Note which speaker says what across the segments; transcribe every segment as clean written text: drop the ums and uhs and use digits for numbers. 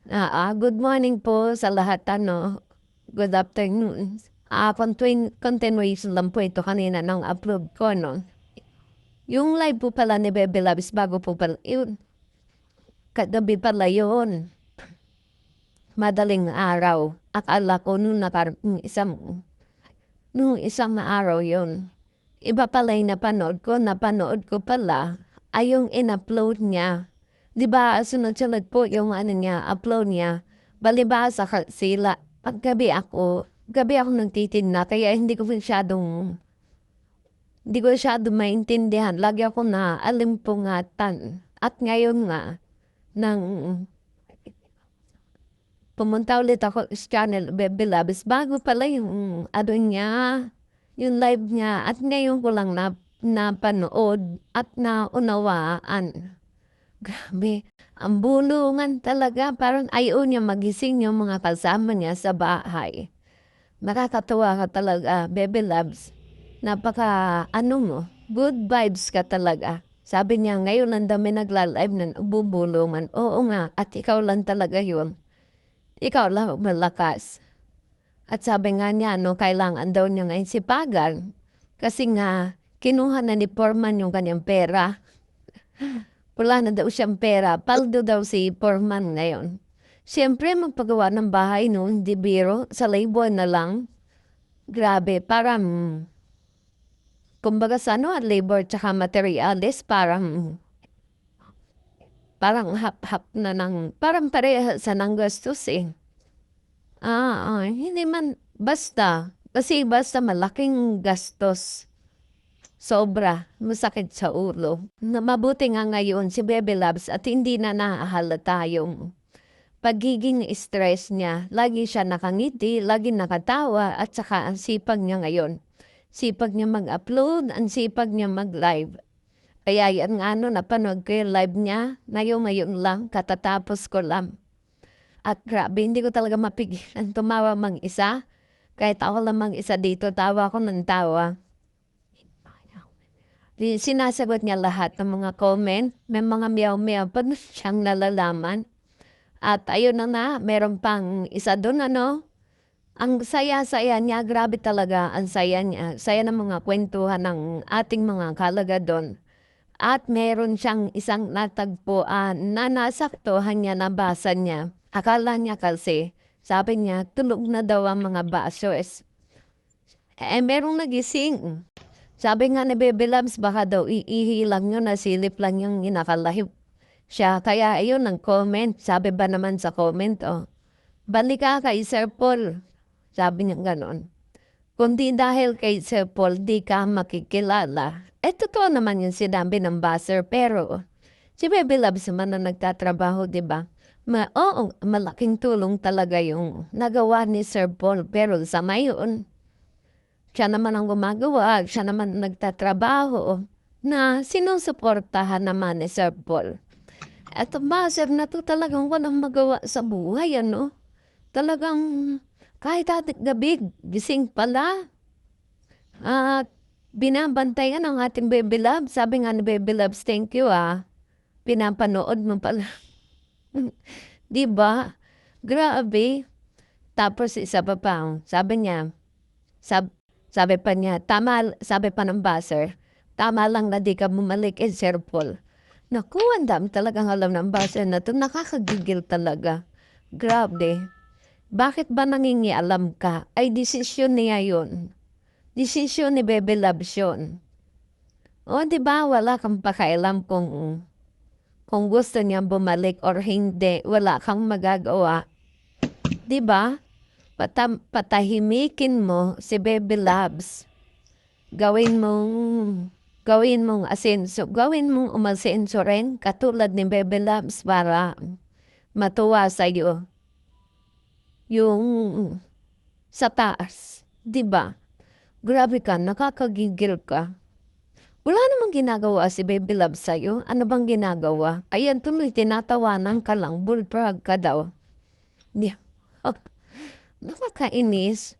Speaker 1: Good morning po sa lahat ano. Good afternoon. Continuation lang po ito kanina ng upload ko 'no. Yung live po pala ni Bebe Labs bago po pala yun, kagabi pala yun, madaling araw. Akala ko nung isang araw yun. Iba pala yung napanood ko pala ay yung in-upload niya. 'Di ba sunod-sunod po yung ano niya, upload niya. Palibhasa sila gabi ako nagtitignan kaya hindi ko masyadong maintindihan. Lagi ako naalimpungatan. At ngayon nga, nang pumunta ulit ako sa channel Bebe Labs, bago pala yung ano niya, yung live niya. At ngayon ko lang napanood at naunawaan. Grabe, ang bulungan talaga. Parang ayaw niya magising yung mga kasama niya sa bahay. Nakakatuwa ka talaga, Bebe Labs. Napaka mo, good vibes ka talaga. Sabi niya, ngayon ang dami nagla-live na nagbubulungan. Oo nga, at ikaw lang talaga yun. Ikaw lang malakas. At sabi nga niya, no, kailangan daw niya ngayon sipagan. Kasi nga, kinuha na ni Foreman yung kanyang pera. Wala na daw siyang pera. Paldo daw si Foreman ngayon. Siyempre, magpagawa ng bahay, no, hindi biro. Sa labor na lang. Grabe, parang, kumbaga sa ano, labor tsaka materialis, parang hap-hap na parang pareha sa nang gastos eh. Hindi man, basta malaking gastos. Sobra, masakit sa ulo. Mabuti nga ngayon si Bebe Labs at hindi na nahahalata yung pagiging stress niya. Lagi siya nakangiti, lagi nakatawa at saka ang sipag niya ngayon. Sipag niya mag-upload, ang sipag niya mag-live. Kaya yan nga napanood ko yung live niya, ngayon lang, katatapos ko lang. At grabe, hindi ko talaga mapigilan tumawa mang-isa. Kahit ako lang mang-isa dito, tawa ako ng tawa. Sinasagot niya lahat ng mga comment. May mga meow-meow pa siyang nalalaman. At ayun na, meron pang isa doon Ang saya-saya niya, grabe talaga ang saya niya. Saya ng mga kwentuhan ng ating mga kalagadon. At meron siyang isang natagpuan na nasaktuhan niya, nabasa niya. Akala niya kasi, sabi niya, tulog na daw ang mga baso. Merong nagising. Sabi nga ni Bebe Labs, baka daw iihi lang yun, nasilip lang yung inakalahip siya. Kaya ayun, ang comment, sabi ba naman sa comment, balik ka kay Sir Paul. Sabi niya ganon. Kundi dahil kay Sir Paul, di ka makikilala. Totoo naman yung sinabi ng buzzer, pero si Bebe Labs naman na nagtatrabaho, di ba? Oo, malaking tulong talaga yung nagawa ni Sir Paul, pero sa mayon, siya naman ang gumagawa, siya naman ang nagtatrabaho na sinusuportahan naman ni Sir Paul. Eto buzzer na to talagang walang magawa sa buhay, Talagang kahit ating gabi, gising pala. At binabantayan ng ating Baby Love. Sabi nga ni Baby Loves, thank you Pinapanood mo pala. 'Di ba? Grabe. Tapos isa pa, sabi niya, sabi pa niya, sabi pa ng buzzer, tama lang na di ka bumalik Sir Paul. Naku, ang dami talagang alam ng buzzer na to. Nakakagigil talaga. Grabe. Bakit ba nangingialam ka? Ay, desisyon niya yun. Desisyon ni Bebe Labs yun. O, di ba, wala kang pakialam kung gusto niyang bumalik or hindi. Wala kang magagawa. Di ba? Patahimikin mo si Bebe Labs. Gawin mong asenso. Gawin mong umasenso rin katulad ni Bebe Labs para matuwa sa'yo. Yung sa taas. Di ba? Grabe ka, nakakagigil ka. Wala namang ginagawa si Baby Love sa'yo. Ano bang ginagawa? Ayan, tuloy tinatawanan ka lang. Bullfrog ka daw. Di. Nakakainis.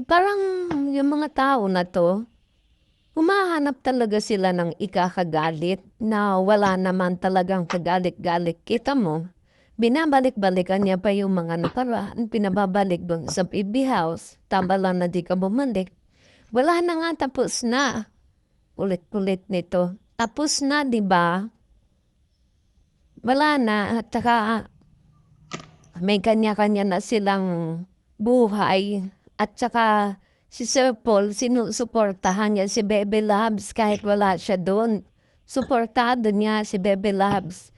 Speaker 1: Parang yung mga tao na to, humahanap talaga sila ng ikakagalit na wala naman talagang kagalit-galit. Kita mo, Binabalik-balikan niya pa yung mga nakaraan, pinababalik doon sa PB house. Tama lang na di ka bumalik. Wala na nga, tapos na. Ulit-ulit nito. Tapos na, di ba? Wala na. At saka, may kanya-kanya na silang buhay. At saka, si Sir Paul, sinusuportahan niya si Bebe Labs kahit wala siya doon. Suportado niya si Bebe Labs.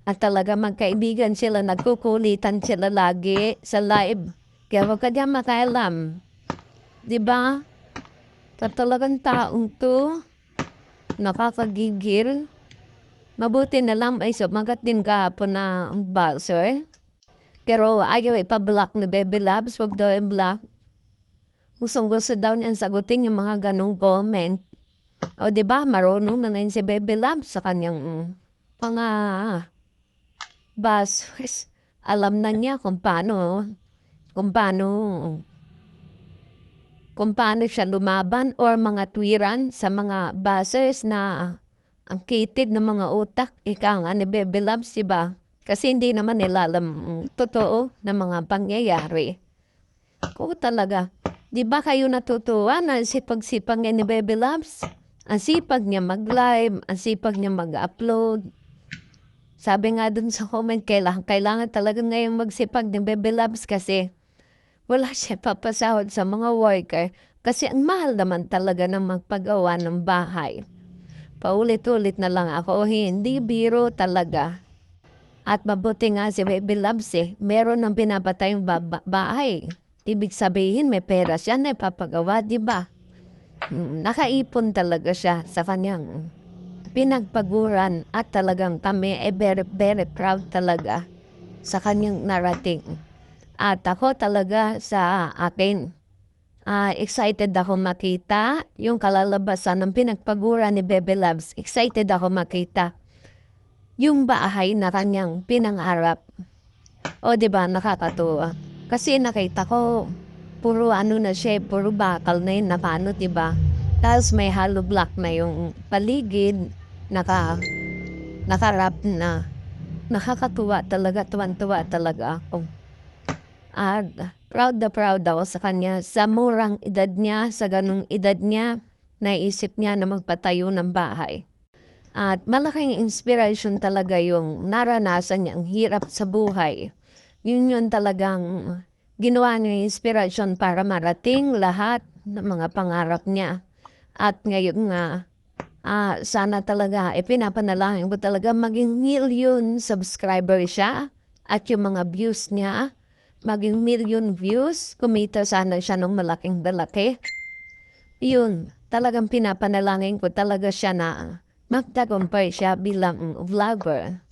Speaker 1: At talaga magkaibigan sila, nagkukulitan sila lagi sa live. Kaya huwag ka dyan makailam. Diba? Sa talagang taong to, nakakagigil. Mabuti na lang ay sumagat din kahapon na ang buzzer. Pero ayaw ipablock ni Bebe Labs, huwag daw i-block. Gustong-gusto daw niyang sagutin yung mga ganong comment. O diba, marunong na ngayon si Bebe Labs sa kanyang mga buzzers. Alam na niya kung paano siya lumaban or mga twiran sa mga buzzers na ang kitid ng mga utak. Ika nga ni Bebe Labs, diba? Kasi hindi naman nila alam totoo na mga pangyayari. Kung talaga, di ba kayo natutuwa na sipag-sipag ni Bebe Labs? Ang sipag niya mag-live, ang sipag niya mag-upload. Sabi nga dun sa comment, kailangan talaga ngayon magsipag ni Bebe Labs kasi wala siya papasahod sa mga worker kasi ang mahal naman talaga ng magpagawa ng bahay. Paulit-ulit na lang ako, hindi biro talaga. At mabuti nga si Bebe Labs meron ng pinapatay yung bahay. Ibig sabihin may pera siya na ipapagawa, di ba? Nakaipon talaga siya sa kanyang pinagpaguran at talagang kami very, very proud talaga sa kanyang narating. At ako talaga sa akin, excited ako makita yung kalalabasan ng pinagpaguran ni Bebe Labs. Excited ako makita yung bahay na kanyang pinangarap. O diba, nakakatuwa. Kasi nakita ko, puro na siya, puro bakal na yun na paano, diba? Tapos may hollow block na yung paligid, nakarap na. Nakakatuwa talaga, tuwan-tuwa talaga ako. At proud na proud ako sa kanya. Sa murang edad niya, sa ganung edad niya, naisip niya na magpatayo ng bahay. At malaking inspiration talaga yung naranasan niya, ang hirap sa buhay. Yun talagang ginawa niya inspiration para marating lahat ng mga pangarap niya. At ngayon nga, sana talaga, pinapanalangin ko talaga maging million subscriber siya at yung mga views niya, maging million views, kumita sana siya ng malaking balaki. Yun, talagang pinapanalangin ko talaga siya na magtagumpay siya bilang vlogger.